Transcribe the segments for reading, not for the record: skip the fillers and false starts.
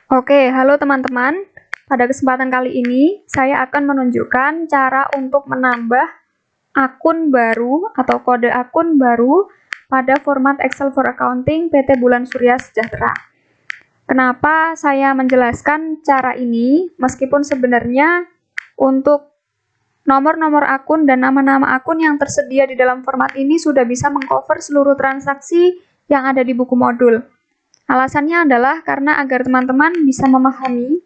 Oke, halo teman-teman. Pada kesempatan kali ini, saya akan menunjukkan cara untuk menambah akun baru atau kode akun baru pada format Excel for Accounting PT Bulan Surya Sejahtera. Kenapa saya menjelaskan cara ini, meskipun sebenarnya untuk nomor-nomor akun dan nama-nama akun yang tersedia di dalam format ini sudah bisa mengcover seluruh transaksi yang ada di buku modul. Alasannya adalah karena agar teman-teman bisa memahami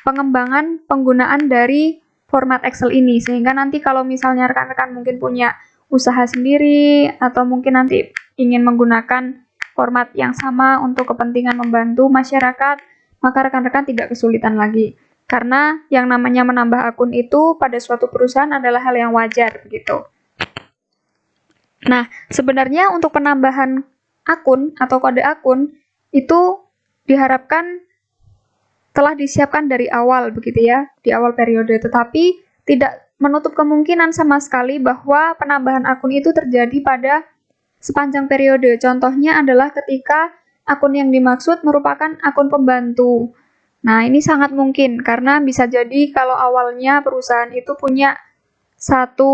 pengembangan penggunaan dari format Excel ini, sehingga nanti kalau misalnya rekan-rekan mungkin punya usaha sendiri, atau mungkin nanti ingin menggunakan format yang sama untuk kepentingan membantu masyarakat, maka rekan-rekan tidak kesulitan lagi. Karena yang namanya menambah akun itu pada suatu perusahaan adalah hal yang wajar, begitu. Nah, sebenarnya untuk penambahan akun atau kode akun, itu diharapkan telah disiapkan dari awal begitu ya, di awal periode, tetapi tidak menutup kemungkinan sama sekali bahwa penambahan akun itu terjadi pada sepanjang periode. Contohnya adalah ketika akun yang dimaksud merupakan akun pembantu. Nah, ini sangat mungkin karena bisa jadi kalau awalnya perusahaan itu punya satu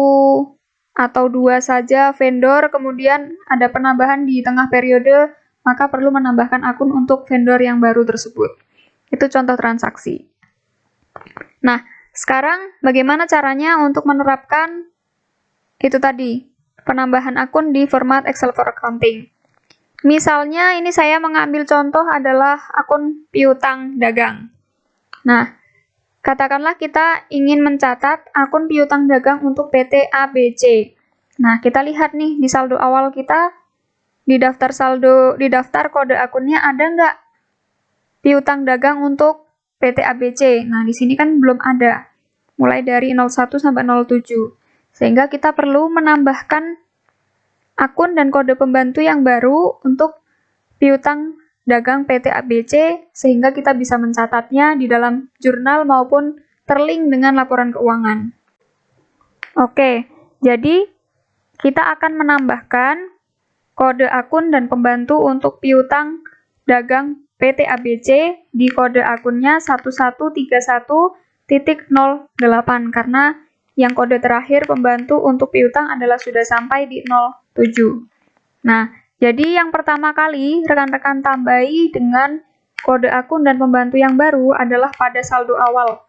atau dua saja vendor, kemudian ada penambahan di tengah periode, maka perlu menambahkan akun untuk vendor yang baru tersebut. Itu contoh transaksi. Nah, sekarang bagaimana caranya untuk menerapkan itu tadi, penambahan akun di format Excel for Accounting. Misalnya ini saya mengambil contoh adalah akun piutang dagang. Nah, katakanlah kita ingin mencatat akun piutang dagang untuk PT ABC. Nah, kita lihat nih di saldo awal kita, di daftar saldo, di daftar kode akunnya ada nggak piutang dagang untuk PT ABC. Nah, di sini kan belum ada, mulai dari 01 sampai 07. Sehingga kita perlu menambahkan akun dan kode pembantu yang baru untuk piutang dagang PT ABC, sehingga kita bisa mencatatnya di dalam jurnal maupun terlink dengan laporan keuangan. Oke, jadi kita akan menambahkan kode akun dan pembantu untuk piutang dagang PT ABC di kode akunnya 1131.08 karena yang kode terakhir pembantu untuk piutang adalah sudah sampai di 07. Nah, jadi yang pertama kali rekan-rekan tambahi dengan kode akun dan pembantu yang baru adalah pada saldo awal,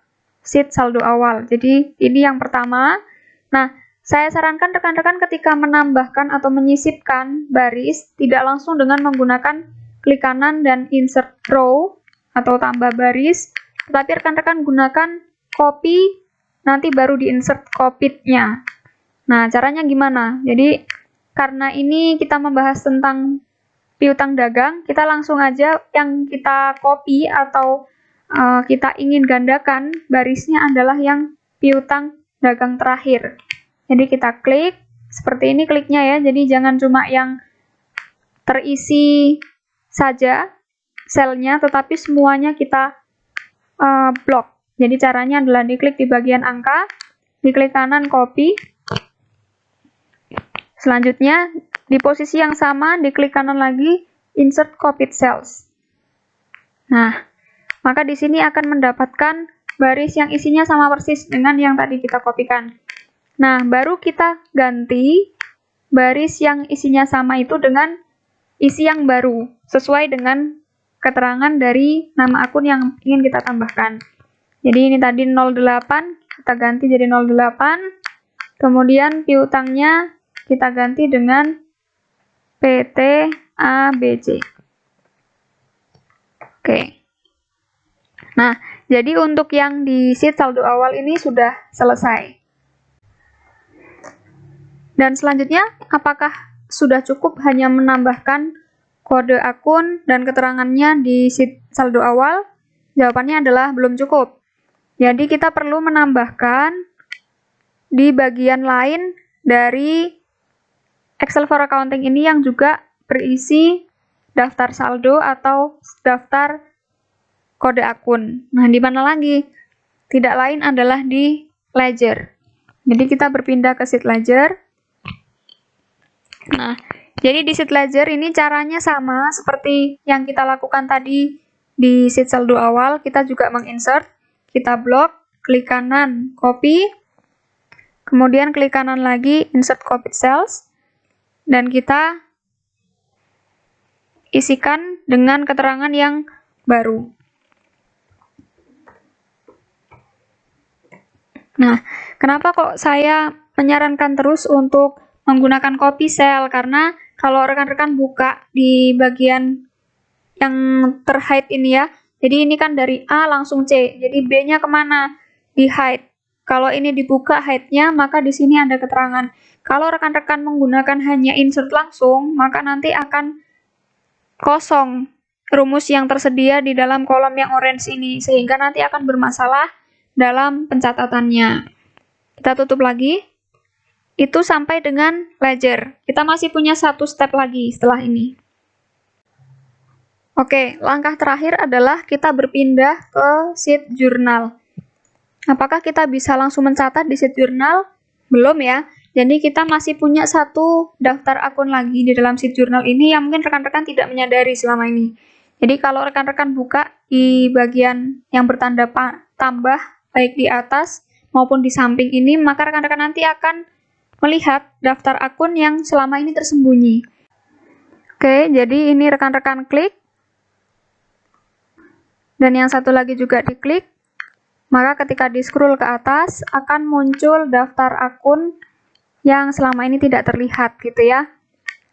sheet saldo awal. Jadi ini yang pertama. Nah, saya sarankan rekan-rekan ketika menambahkan atau menyisipkan baris, tidak langsung dengan menggunakan klik kanan dan insert row atau tambah baris, tetapi rekan-rekan gunakan copy, nanti baru di insert copied-nya. Nah, caranya gimana? Jadi, karena ini kita membahas tentang piutang dagang, kita langsung aja yang kita copy atau kita ingin gandakan barisnya adalah yang piutang dagang terakhir. Jadi kita klik, seperti ini kliknya ya, jadi jangan cuma yang terisi saja selnya, tetapi semuanya kita blok. Jadi caranya adalah diklik di bagian angka, diklik kanan copy, selanjutnya di posisi yang sama diklik kanan lagi insert copied cells. Nah, maka di sini akan mendapatkan baris yang isinya sama persis dengan yang tadi kita kopikan. Nah, baru kita ganti baris yang isinya sama itu dengan isi yang baru, sesuai dengan keterangan dari nama akun yang ingin kita tambahkan. Jadi ini tadi 08, kita ganti jadi 08, kemudian piutangnya kita ganti dengan PT ABC. Oke. Nah, jadi untuk yang di sheet saldo awal ini sudah selesai. Dan selanjutnya, apakah sudah cukup hanya menambahkan kode akun dan keterangannya di sheet saldo awal? Jawabannya adalah belum cukup. Jadi kita perlu menambahkan di bagian lain dari Excel for Accounting ini yang juga berisi daftar saldo atau daftar kode akun. Nah, di mana lagi? Tidak lain adalah di ledger. Jadi kita berpindah ke sheet ledger. Nah, jadi di sheet ledger ini caranya sama seperti yang kita lakukan tadi di sheet saldo awal, kita juga menginsert, kita blok, klik kanan, copy, kemudian klik kanan lagi, insert copied cells, dan kita isikan dengan keterangan yang baru. Nah, kenapa kok saya menyarankan terus untuk menggunakan copy cell? Karena kalau rekan-rekan buka di bagian yang terhide ini ya, jadi ini kan dari A langsung C, jadi B-nya kemana? Di hide. Kalau ini dibuka hide-nya, maka di sini ada keterangan. Kalau rekan-rekan menggunakan hanya insert langsung, maka nanti akan kosong rumus yang tersedia di dalam kolom yang orange ini, sehingga nanti akan bermasalah dalam pencatatannya. Kita tutup lagi. Itu sampai dengan ledger. Kita masih punya satu step lagi setelah ini. Oke, langkah terakhir adalah kita berpindah ke sheet jurnal. Apakah kita bisa langsung mencatat di sheet jurnal? Belum ya. Jadi kita masih punya satu daftar akun lagi di dalam sheet jurnal ini yang mungkin rekan-rekan tidak menyadari selama ini. Jadi kalau rekan-rekan buka di bagian yang bertanda tambah, baik di atas maupun di samping ini, maka rekan-rekan nanti akan melihat daftar akun yang selama ini tersembunyi. Oke, jadi ini rekan-rekan klik. Dan yang satu lagi juga diklik. Maka ketika di-scroll ke atas, akan muncul daftar akun yang selama ini tidak terlihat gitu ya.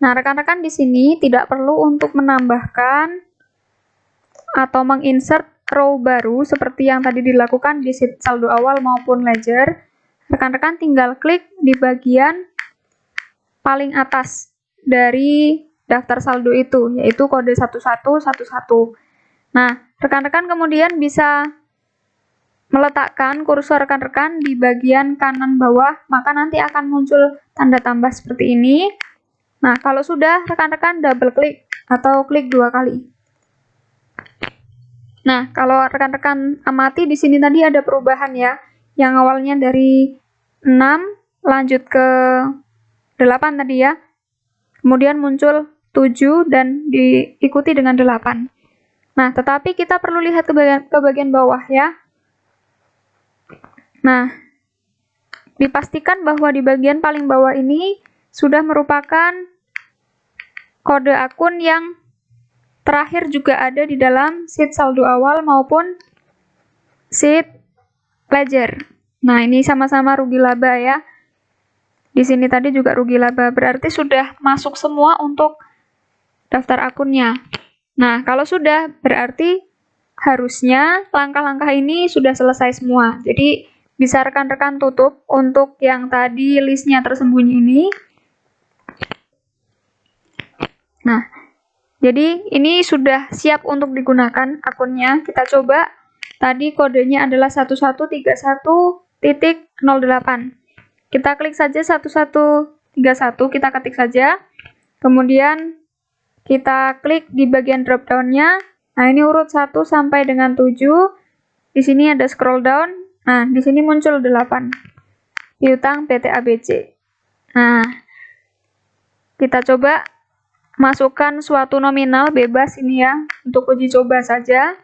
Nah, rekan-rekan di sini tidak perlu untuk menambahkan atau menginsert row baru seperti yang tadi dilakukan di sheet saldo awal maupun ledger. Rekan-rekan tinggal klik di bagian paling atas dari daftar saldo itu, yaitu kode 1111. Nah, rekan-rekan kemudian bisa meletakkan kursor rekan-rekan di bagian kanan bawah, maka nanti akan muncul tanda tambah seperti ini. Nah, kalau sudah, rekan-rekan double klik atau klik 2 kali. Nah, kalau rekan-rekan amati di sini tadi ada perubahan ya, yang awalnya dari 6 lanjut ke 8 tadi ya, kemudian muncul 7 dan diikuti dengan 8. Nah, tetapi kita perlu lihat ke bagian bawah ya. Nah, dipastikan bahwa di bagian paling bawah ini sudah merupakan kode akun yang terakhir juga ada di dalam sheet saldo awal maupun sheet ledger. Nah, ini sama-sama rugi laba ya. Di sini tadi juga rugi laba, berarti sudah masuk semua untuk daftar akunnya. Nah, kalau sudah, berarti harusnya langkah-langkah ini sudah selesai semua. Jadi, bisa rekan-rekan tutup untuk yang tadi listnya tersembunyi ini. Nah, jadi ini sudah siap untuk digunakan akunnya. Kita coba. Tadi kodenya adalah 1131.08. Kita klik saja 1131, kita ketik saja. Kemudian kita klik di bagian drop down-nya. Nah, ini urut 1 sampai dengan 7. Di sini ada scroll down. Nah, di sini muncul 8. Piutang PT ABC. Nah, kita coba masukkan suatu nominal bebas ini ya, untuk uji coba saja.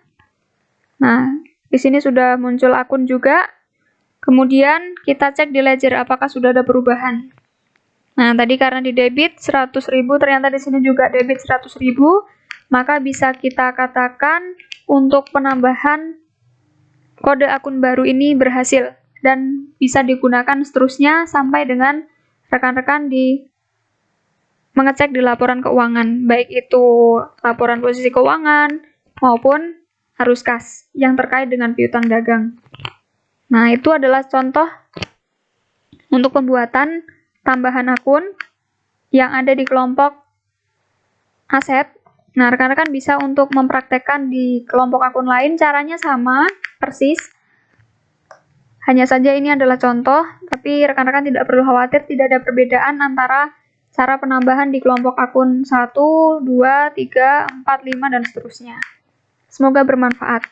Nah, di sini sudah muncul akun juga. Kemudian kita cek di ledger apakah sudah ada perubahan. Nah, tadi karena di debit 100.000, ternyata di sini juga debit 100.000, maka bisa kita katakan untuk penambahan kode akun baru ini berhasil dan bisa digunakan seterusnya sampai dengan rekan-rekan mengecek di laporan keuangan, baik itu laporan posisi keuangan maupun arus kas yang terkait dengan piutang dagang. Nah, itu adalah contoh untuk pembuatan tambahan akun yang ada di kelompok aset. Nah, rekan-rekan bisa untuk mempraktekkan di kelompok akun lain, caranya sama, persis. Hanya saja ini adalah contoh, tapi rekan-rekan tidak perlu khawatir, tidak ada perbedaan antara cara penambahan di kelompok akun 1, 2, 3, 4, 5, dan seterusnya. Semoga bermanfaat.